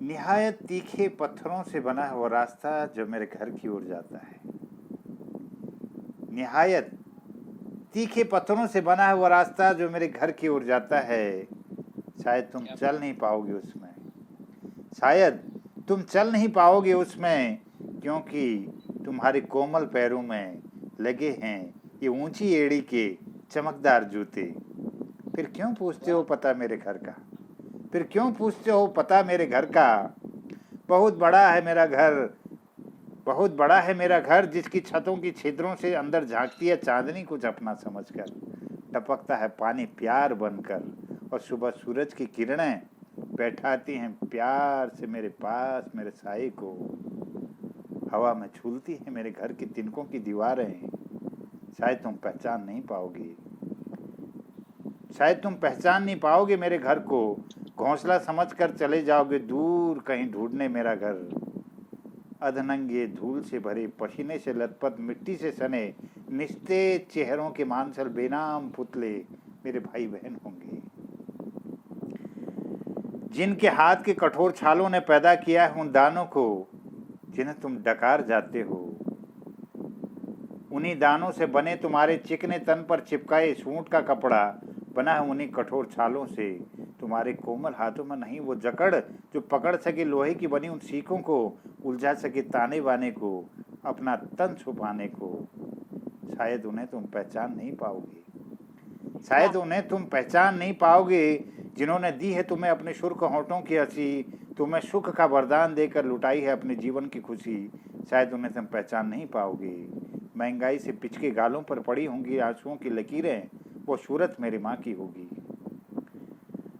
निहायत तीखे पत्थरों से बना हुआ रास्ता जो मेरे घर की ओर जाता है। निहायत तीखे पत्थरों से बना हुआ रास्ता जो मेरे घर की ओर जाता है। शायद तुम चल नहीं पाओगे उसमें, शायद तुम चल नहीं पाओगे उसमें, क्योंकि तुम्हारे कोमल पैरों में लगे हैं ये ऊंची एड़ी के चमकदार जूते। फिर क्यों पूछते हो पता मेरे घर का? फिर क्यों पूछते हो पता मेरे घर का? बहुत बड़ा है मेरा घर, बहुत बड़ा है मेरा घर, जिसकी छतों की छिद्रों से अंदर झांकती है चांदनी कुछ अपना समझकर। टपकता है पानी प्यार बनकर, और सुबह सूरज की किरणें बैठाती हैं प्यार से मेरे पास मेरे साए को। हवा में झूलती है मेरे घर की तिनकों की दीवारें। शायद तुम पहचान नहीं पाओगे, शायद तुम पहचान नहीं पाओगे मेरे घर को। घोंसला समझकर चले जाओगे दूर कहीं ढूंढने मेरा घर। अधनंगे धूल से भरे पसीने से लथपथ मिट्टी से सने निस्तेज चेहरों के मांसल बेनाम पुतले मेरे भाई बहन होंगे, जिनके हाथ के कठोर छालों ने पैदा किया है उन दानों को जिन्हें तुम डकार जाते हो। उन्हीं दानों से बने तुम्हारे चिकने तन पर चिपकाए सूंड का कपड़ा बना है उन्हीं कठोर छालों से। तुम्हारे कोमल हाथों में नहीं वो जकड़ जो पकड़ सके लोहे की बनी उन सीखों को, उलझा सके ताने बाने को, अपना तन छुपाने को। शायद उन्हें तुम पहचान नहीं पाओगे, शायद उन्हें तुम पहचान नहीं पाओगे, जिन्होंने दी है तुम्हें अपने शुष्क होंठों की हंसी, तुम्हें सुख का वरदान देकर लुटाई है अपने जीवन की खुशी। शायद उन्हें तुम पहचान नहीं पाओगे। महंगाई से पिचके गालों पर पड़ी होंगी आंसुओं की लकीरें, वो सूरत मेरी माँ की होगी।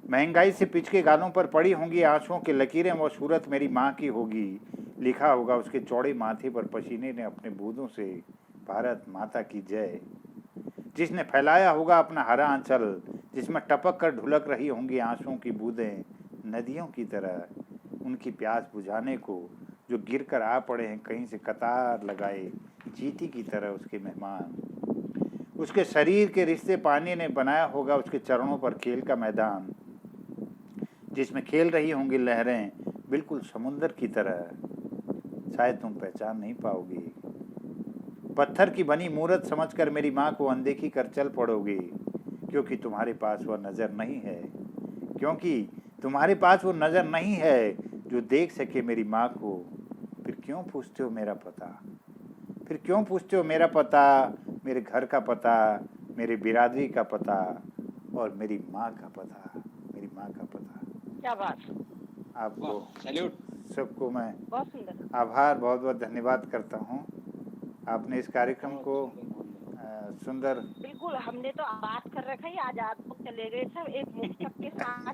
महंगाई से पिचके गालों पर पड़ी होंगी आंसुओं की लकीरें, वो सूरत मेरी माँ की होगी। लिखा होगा उसके चौड़े माथे पर पसीने ने अपने बूंदों से भारत माता की जय। जिसने फैलाया होगा अपना हरा आंचल, जिसमें टपक कर ढुलक रही होंगी आंसुओं की बूंदें नदियों की तरह, उनकी प्यास बुझाने को जो गिर कर आ पड़े हैं कहीं से कतार लगाए चींटी की तरह उसके मेहमान। उसके शरीर के रिश्ते पानी ने बनाया होगा उसके चरणों पर खेल का मैदान, जिसमें खेल रही होंगी लहरें बिल्कुल समुंदर की तरह। शायद तुम पहचान नहीं पाओगी। पत्थर की बनी मूरत समझकर मेरी माँ को अनदेखी कर चल पड़ोगे, क्योंकि तुम्हारे पास वह नज़र नहीं है, क्योंकि तुम्हारे पास वो नज़र नहीं है जो देख सके मेरी माँ को। फिर क्यों पूछते हो मेरा पता? फिर क्यों पूछते हो मेरा पता, मेरे घर का पता, मेरी बिरादरी का पता और मेरी माँ का पता, मेरी माँ का पता। क्या बात। आपको सैल्यूट। सबको मैं बहुत सुंदर आभार बहुत बहुत धन्यवाद करता हूँ। आपने इस कार्यक्रम को सुंदर बिल्कुल हमने तो बात कर रखा है, आज आप लोग चले गए सब एक मुक्त के साथ